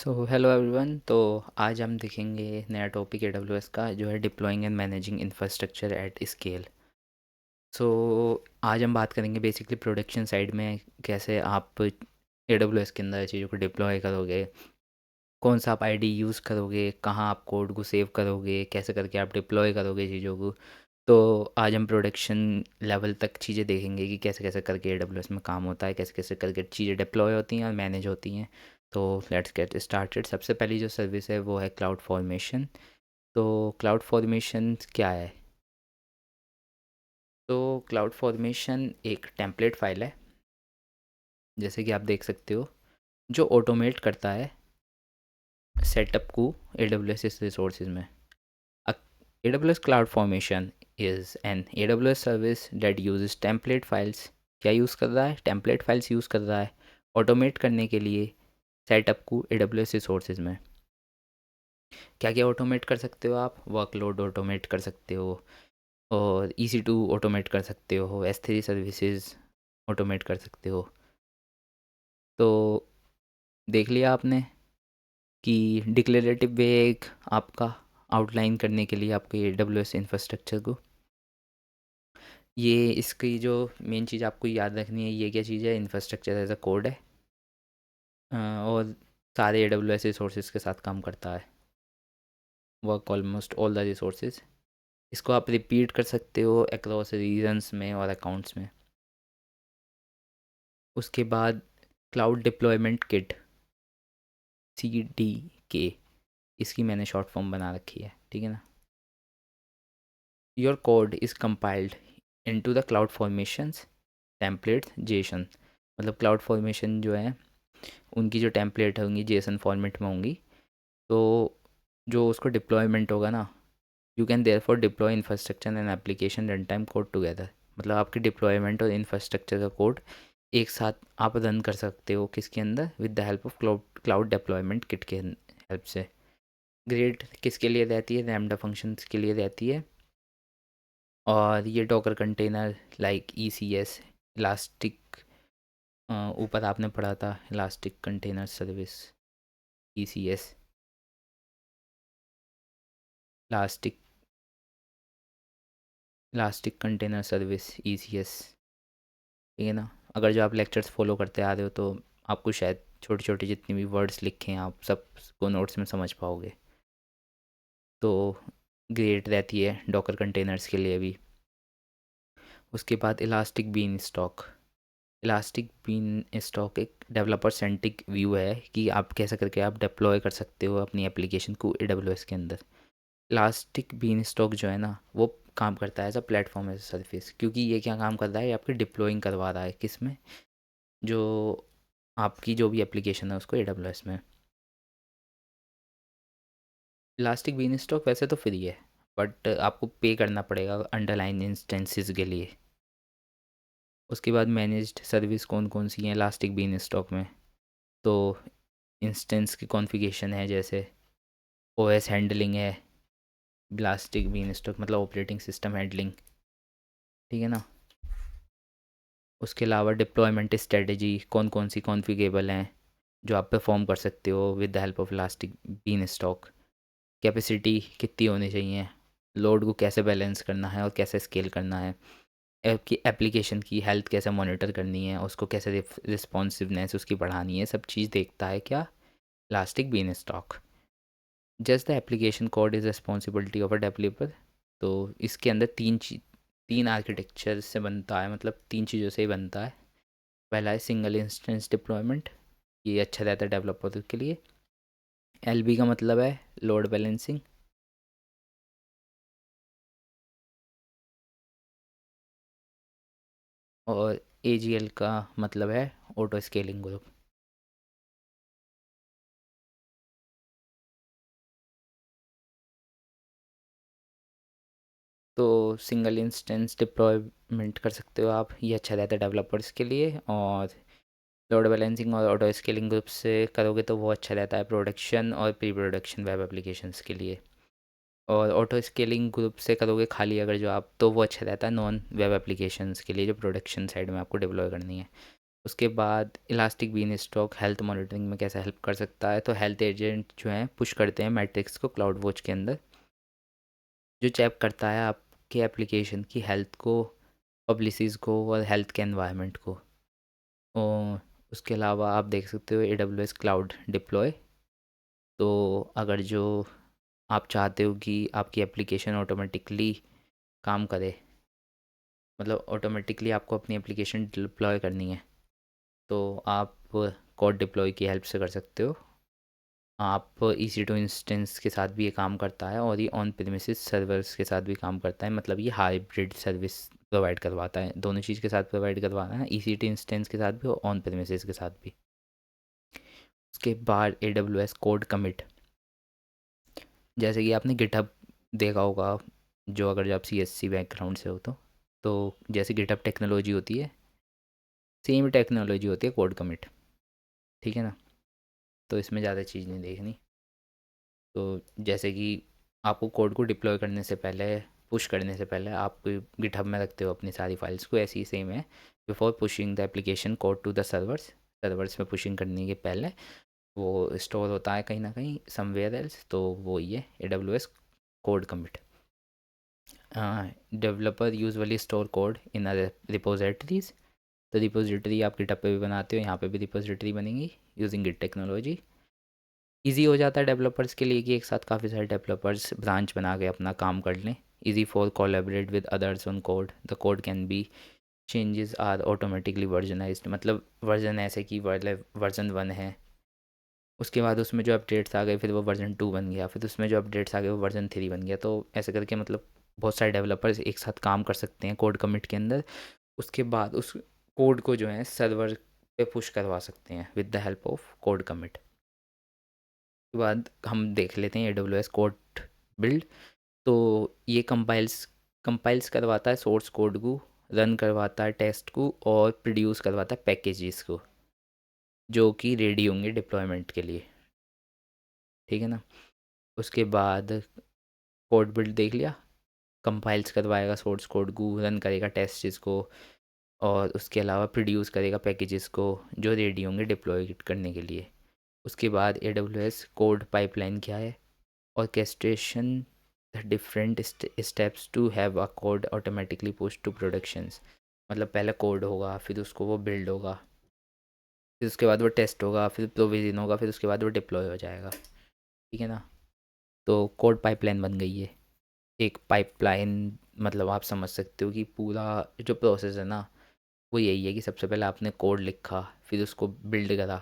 Hello everyone. तो आज हम देखेंगे नया टॉपिक AWS का जो है deploying and managing infrastructure at scale. So आज हम बात करेंगे बेसिकली प्रोडक्शन साइड में कैसे आप AWS के अंदर चीज़ों को डिप्लॉय करोगे, कौन सा आप आईडी यूज़ करोगे, कहाँ आप कोड को सेव करोगे, कैसे करके आप डिप्लॉय करोगे चीज़ों को। तो आज हम प्रोडक्शन लेवल तक चीज़ें देखेंगे कि कैसे कैसे करके AWS में काम होता है, कैसे कैसे करके चीज़ें डिप्लॉय होती हैं और मैनेज होती हैं। तो लेट्स गेट स्टार्टेड। सबसे पहली जो सर्विस है वो है क्लाउड फॉर्मेशन। तो क्लाउड फॉर्मेशन क्या है? तो क्लाउड फॉर्मेशन एक टेम्पलेट फाइल है, जैसे कि आप देख सकते हो, जो ऑटोमेट करता है सेटअप को AWS रिसोर्सेज में। AWS Cloud Formation is an AWS service that uses template files। क्या यूज़ कर रहा है? टेम्पलेट फाइल्स यूज़ कर रहा है ऑटोमेट करने के लिए सेटअप को AWS रिसोर्सेज में। क्या क्या ऑटोमेट कर सकते हो आप? वर्कलोड ऑटोमेट कर सकते हो, और EC2 ऑटोमेट कर सकते हो, S3 सर्विसेज ऑटोमेट कर सकते हो। तो देख लिया आपने कि डिक्लेरेटिव वे एक आपका आउटलाइन करने के लिए आपके AWS इंफ्रास्ट्रक्चर को। ये इसकी जो मेन चीज़ आपको याद रखनी है, ये क्या चीज़ है? इंफ्रास्ट्रक्चर एज अ कोड है। और सारे AWS रिसोर्सेज के साथ काम करता है, work almost all the resources. इसको आप रिपीट कर सकते हो अक्रॉस रीजन्स में और अकाउंट्स में। उसके बाद क्लाउड डिप्लॉयमेंट किट, CDK, इसकी मैंने शॉर्ट फॉर्म बना रखी है, ठीक है ना। Your code is compiled into the cloud formations template Jason. मतलब क्लाउड फॉर्मेशन जो है उनकी जो टेम्पलेट होंगी जेसन फॉर्मेट में होंगी। तो जो उसको डिप्लॉयमेंट होगा ना, you can there for deploy infrastructure and application run time code together. मतलब आपके डिप्लॉयमेंट और इंफ्रास्ट्रक्चर का कोड एक साथ आप रन कर सकते हो, किसके अंदर? With the help of cloud deployment kit के हेल्प से। ग्रेड किसके लिए रहती है? लैम्डा फंक्शंस के लिए रहती है। और ये Docker container like ECS, elastic, ऊपर आपने पढ़ा था elastic container service, ECS, elastic elastic container service, ECS, ठीक है ना। अगर जो आप लेक्चर्स फॉलो करते आ रहे हो तो आपको शायद छोटे छोटे जितनी भी वर्ड्स लिखे हैं आप सबको नोट्स में समझ पाओगे। तो ग्रेट रहती है डॉकर कंटेनर्स के लिए भी। उसके बाद Elastic Beanstalk. Elastic Beanstalk एक डेवलपर सेंट्रिक व्यू है कि आप कैसे करके आप डिप्लॉय कर सकते हो अपनी एप्लीकेशन को AWS के अंदर। इलास्टिक बीन स्टॉक जो है ना, वो काम करता है as a platform as a service. क्योंकि ये क्या काम कर रहा है? ये आपकी डिप्लॉइंग करवा रहा है किस में? जो आपकी जो भी एप्लीकेशन है उसको AWS में। इलास्टिक बीन स्टॉक वैसे तो फ्री है, बट आपको पे करना पड़ेगा अंडरलाइन इंस्टेंसेस के लिए। उसके बाद मैनेज्ड सर्विस कौन कौन सी हैं इलास्टिक बीन स्टॉक में? तो इंस्टेंस की कॉन्फ़िगरेशन है, जैसे OS हैंडलिंग है, इलास्टिक बीन स्टॉक मतलब ऑपरेटिंग सिस्टम हैंडलिंग, ठीक है ना। उसके अलावा डिप्लॉयमेंट स्ट्रेटजी कौन कौन सी कॉन्फ़िगरेबल हैं जो आप परफॉर्म कर सकते हो with the help of Elastic Beanstalk. Capacity कितनी होनी चाहिए, लोड को कैसे बैलेंस करना है और कैसे स्केल करना है, आपकी एप्लीकेशन की हेल्थ कैसे मॉनिटर करनी है, उसको कैसे रिस्पॉन्सिवनेस उसकी बढ़ानी है, सब चीज़ देखता है क्या? Elastic Beanstalk. Just the application code is responsibility of a developer. तो इसके अंदर तीन आर्किटेक्चर से बनता है, मतलब तीन चीज़ों से ही बनता है। पहला है सिंगल इंस्टेंस डिप्लॉयमेंट, ये अच्छा रहता है डेवलपर के लिए। LB का मतलब है लोड बैलेंसिंग। और AGL का मतलब है ऑटो स्केलिंग ग्रुप। तो सिंगल इंस्टेंस डिप्लॉयमेंट कर सकते हो आप, ये अच्छा रहता है डेवलपर्स के लिए। और लोड बैलेंसिंग और ऑटो स्केलिंग ग्रुप से करोगे तो वो अच्छा रहता है प्रोडक्शन और प्री प्रोडक्शन वेब एप्लीकेशंस के लिए। और ऑटो स्केलिंग ग्रुप से करोगे खाली अगर जो आप, तो वो अच्छा रहता है नॉन वेब एप्लीकेशंस के लिए जो प्रोडक्शन साइड में आपको डिप्लॉय करनी है। उसके बाद Elastic Beanstalk health monitoring में कैसे हेल्प कर सकता है, तो हेल्थ एजेंट जो हैं पुश करते हैं मैट्रिक्स को क्लाउड वॉच के अंदर, जो चेक करता है आपके एप्लीकेशन की हेल्थ को, पब्लिसिस को और हेल्थ के एनवायरनमेंट को। और उसके अलावा आप देख सकते हो AWS क्लाउड डिप्लॉय। तो अगर जो आप चाहते हो कि आपकी एप्लीकेशन ऑटोमेटिकली काम करे, मतलब ऑटोमेटिकली आपको अपनी एप्लीकेशन डिप्लॉय करनी है, तो आप कोड डिप्लॉय की हेल्प से कर सकते हो। आप EC2 इंस्टेंस के साथ भी ये काम करता है और ये ऑन प्रीमिसेस सर्वर्स के साथ भी काम करता है, मतलब ये हाइब्रिड सर्विस प्रोवाइड करवाता है, दोनों चीज़ के साथ प्रोवाइड करवाना है, EC2 इंस्टेंस के साथ भी और ऑन प्रीमिसेस के साथ भी। उसके बाद AWS कोड कमिट, जैसे कि आपने गिटहब देखा होगा, जो अगर जो आप CSC बैकग्राउंड से हो तो जैसे गिटहब टेक्नोलॉजी होती है, सेम टेक्नोलॉजी होती है कोड कमिट, ठीक है ना। तो इसमें ज़्यादा चीज़ नहीं देखनी। तो जैसे कि आपको कोड को डिप्लॉय करने से पहले, पुश करने से पहले आप गिटहब में रखते हो अपनी सारी फाइल्स को, ऐसी ही सेम है। Before pushing the application code to the servers, servers में पुशिंग करने के पहले वो स्टोर होता है कहीं ना कहीं समवेयर एल्स, तो वो ये AWS code commit. Developer usually store code in repositories, तो रिपोजिटरी आप गिटहब पे भी बनाते हो, यहाँ पे भी रिपोजिटरी बनेंगी यूजिंग गिट टेक्नोलॉजी। ईज़ी हो जाता है डेवलपर्स के लिए कि एक साथ काफ़ी सारे डेवलपर्स ब्रांच बना के अपना काम कर लें। Easy for collaborate with others on code, the code can be changes are automatically versionized, मतलब वर्जन ऐसे कि वर्जन 1 है, उसके बाद उसमें जो अपडेट्स आ गए फिर वो वर्जन 2 बन गया, फिर उसमें जो अपडेट्स आ गए वो वर्जन 3 बन गया, तो ऐसे करके मतलब बहुत सारे डेवलपर्स एक साथ काम कर सकते हैं कोड कमिट के अंदर। उसके बाद उस कोड को जो है सर्वर पे पुश करवा सकते हैं with the help of code commit. के बाद हम देख लेते हैं AWS कोड बिल्ड। तो ये कंपाइल्स करवाता है सोर्स कोड को, रन करवाता है टेस्ट को और प्रोड्यूस करवाता है पैकेजेस को, जो कि रेडी होंगे डिप्लॉयमेंट के लिए, ठीक है ना। उसके बाद कोड बिल्ड देख लिया, कंपाइल्स करवाएगा सोर्स कोड को, रन करेगा टेस्ट इसको, और उसके अलावा प्रोड्यूस करेगा पैकेजेस को जो रेडी होंगे डिप्लॉय करने के लिए। उसके बाद AWS कोड पाइपलाइन क्या है, orchestration the different steps to have a code automatically pushed to productions, मतलब पहले कोड होगा, फिर उसको वो बिल्ड होगा, फिर उसके बाद वो टेस्ट होगा, फिर प्रोविजन होगा, फिर उसके बाद वो डिप्लॉय हो जाएगा, ठीक है ना। तो कोड पाइपलाइन बन गई है एक पाइपलाइन, मतलब आप समझ सकते हो कि पूरा जो प्रोसेस है ना वो यही है कि सबसे पहले आपने कोड लिखा, फिर उसको बिल्ड करा,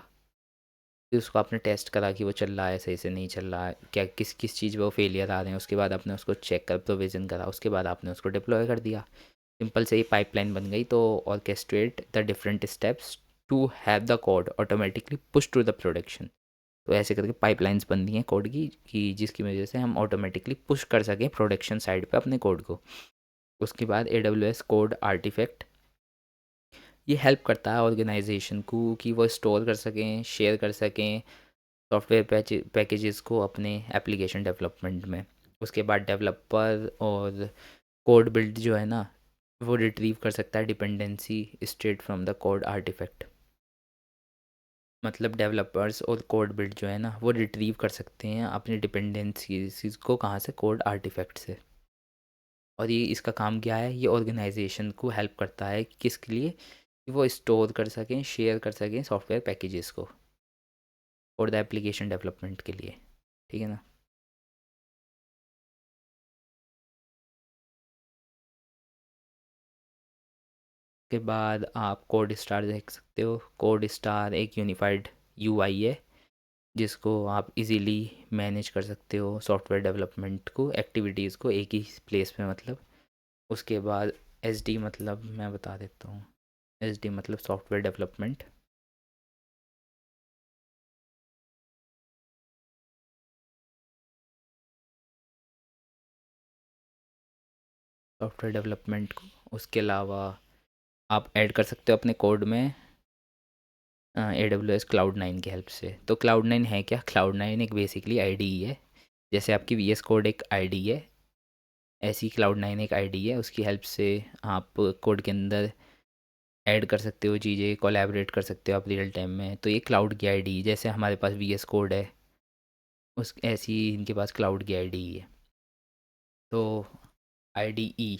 फिर उसको आपने टेस्ट करा कि वो चल रहा है सही से, नहीं चल रहा है, क्या किस किस चीज़ पे वो फेलियर आ रहे हैं, उसके बाद आपने उसको चेक कर प्रोविज़न करा, उसके बाद आपने उसको डिप्लॉय कर दिया। सिंपल से ही पाइपलाइन बन गई। तो orchestrate the different steps to have the code automatically push to the production. तो ऐसे करके पाइपलाइंस बनती हैं कोड की कि जिसकी वजह से हम ऑटोमेटिकली पुश कर सकें प्रोडक्शन साइड पे अपने कोड को। उसके बाद AWS कोड आर्टिफैक्ट, ये हेल्प करता है ऑर्गेनाइजेशन को कि वो स्टोर कर सकें, शेयर कर सकें सॉफ्टवेयर पैकेजेस को अपने एप्लीकेशन डेवलपमेंट में। उसके बाद डेवलपर और कोड बिल्ड जो है ना वो रिट्रीव कर सकता है dependency straight from the code artifact, मतलब डेवलपर्स और कोड बिल्ड जो है ना वो रिट्रीव कर सकते हैं अपनी डिपेंडेंसीज को, कहाँ से, कोड आर्टिफैक्ट से। और ये इसका काम क्या है, ये ऑर्गेनाइजेशन को हेल्प करता है किसके लिए, कि वो स्टोर कर सकें, शेयर कर सकें सॉफ्टवेयर पैकेजेस को और द एप्लीकेशन डेवलपमेंट के लिए, ठीक है ना। के बाद आप कोड स्टार देख सकते हो। कोड स्टार एक यूनिफाइड UI है जिसको आप इजीली मैनेज कर सकते हो सॉफ्टवेयर डेवलपमेंट को, एक्टिविटीज़ को एक ही प्लेस पे, मतलब। उसके बाद SD, मतलब मैं बता देता हूँ, SD मतलब सॉफ्टवेयर डेवलपमेंट। सॉफ्टवेयर डेवलपमेंट को उसके अलावा आप ऐड कर सकते हो अपने कोड में AWS Cloud9 की हेल्प से। तो Cloud9 है क्या, Cloud9 एक बेसिकली IDE है, जैसे आपकी VS कोड एक IDE है, ऐसी Cloud9 एक IDE है, उसकी हेल्प से आप कोड के अंदर ऐड कर सकते हो चीज़ें, कोलैबोरेट कर सकते हो आप रियल टाइम में। तो ये क्लाउड की आईडी, जैसे हमारे पास वीएस कोड है, उस ऐसी ही इनके पास क्लाउड की आईडी है। तो आईडीई,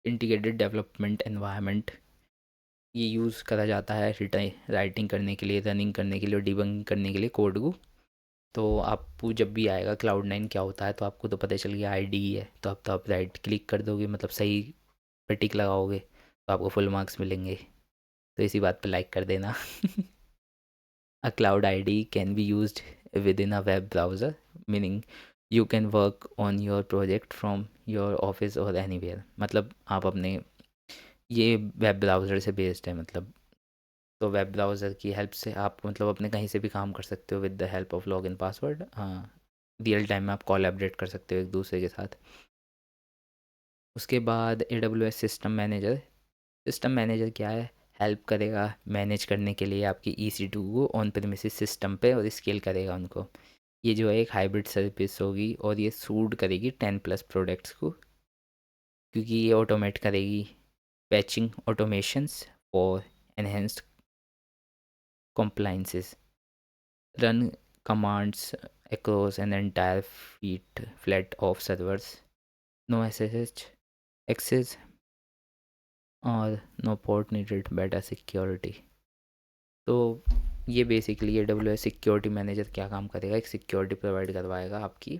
इंटीग्रेटेड डेवलपमेंट एनवायरनमेंट, ये यूज़ करा जाता है राइटिंग करने के लिए, रनिंग करने के लिए और डिबगिंग करने के लिए कोड को। तो आपको जब भी आएगा क्लाउड 9 क्या होता है, तो आपको तो पता चल गया आईडी है, तो आप राइट क्लिक कर दोगे, मतलब सही पे टिक लगाओगे, तो आपको फुल मार्क्स मिलेंगे। तो इसी बात पे लाइक कर देना। A cloud ID can be used within a web browser, meaning you can work on your project from your office or anywhere। मतलब आप अपने, ये वेब ब्राउज़र से बेस्ड है मतलब। तो वेब ब्राउज़र की हेल्प से आप मतलब अपने कहीं से भी काम कर सकते हो with the help of log n password. हाँ, रियल टाइम में आप कोलैबोरेट कर सकते हो एक दूसरे के साथ। उसके बाद AWS सिस्टम मैनेजर क्या है? हेल्प करेगा मैनेज करने के लिए आपकी EC2 को ऑन प्रीमिसेस सिस्टम पे, और स्केल करेगा उनको। ये जो है एक हाइब्रिड सर्विस होगी, और ये सूट करेगी 10+ प्रोडक्ट्स को, क्योंकि ये ऑटोमेट करेगी पैचिंग ऑटोमेशंस और enhanced compliances, run commands across an entire fleet of servers, no SSH access और नो पोर्ट नीडेड, बेटा सिक्योरिटी। तो ये बेसिकली AWS सिक्योरिटी मैनेजर क्या काम करेगा, एक सिक्योरिटी प्रोवाइड करवाएगा आपकी,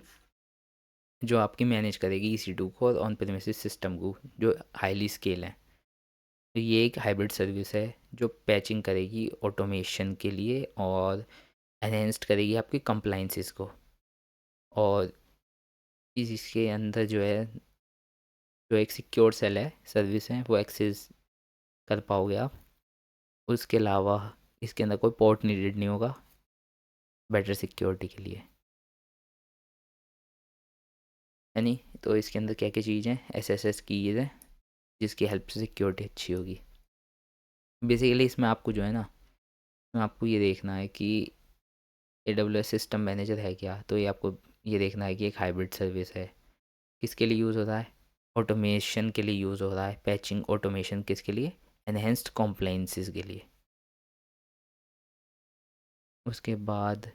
जो आपकी मैनेज करेगी EC2 को और ऑन प्रीमिसेस सिस्टम को, जो हाईली स्केल है। तो ये एक हाइब्रिड सर्विस है जो पैचिंग करेगी ऑटोमेशन के लिए और एनहेंस्ड करेगी आपकी कंप्लाइंसेस को। और इसके अंदर जो है, जो एक सिक्योर सेल है, सर्विस है, वो एक्सेस कर पाओगे आप। उसके अलावा इसके अंदर कोई पोर्ट नीडेड नहीं होगा बेटर सिक्योरिटी के लिए, है नहीं। तो इसके अंदर क्या क्या चीज़ हैं, SSS कीज़ है जिसकी हेल्प से सिक्योरिटी अच्छी होगी। बेसिकली इसमें आपको जो है ना, इसमें आपको ये देखना है कि AWS सिस्टम मैनेजर है क्या। तो ये आपको ये देखना है कि एक हाइब्रिड सर्विस है, किसके लिए यूज़ हो रहा है, ऑटोमेशन के लिए यूज़ हो रहा है। पैचिंग ऑटोमेशन किसके लिए, एनहेंस्ड कॉम्प्लाइंसेस के लिए। उसके बाद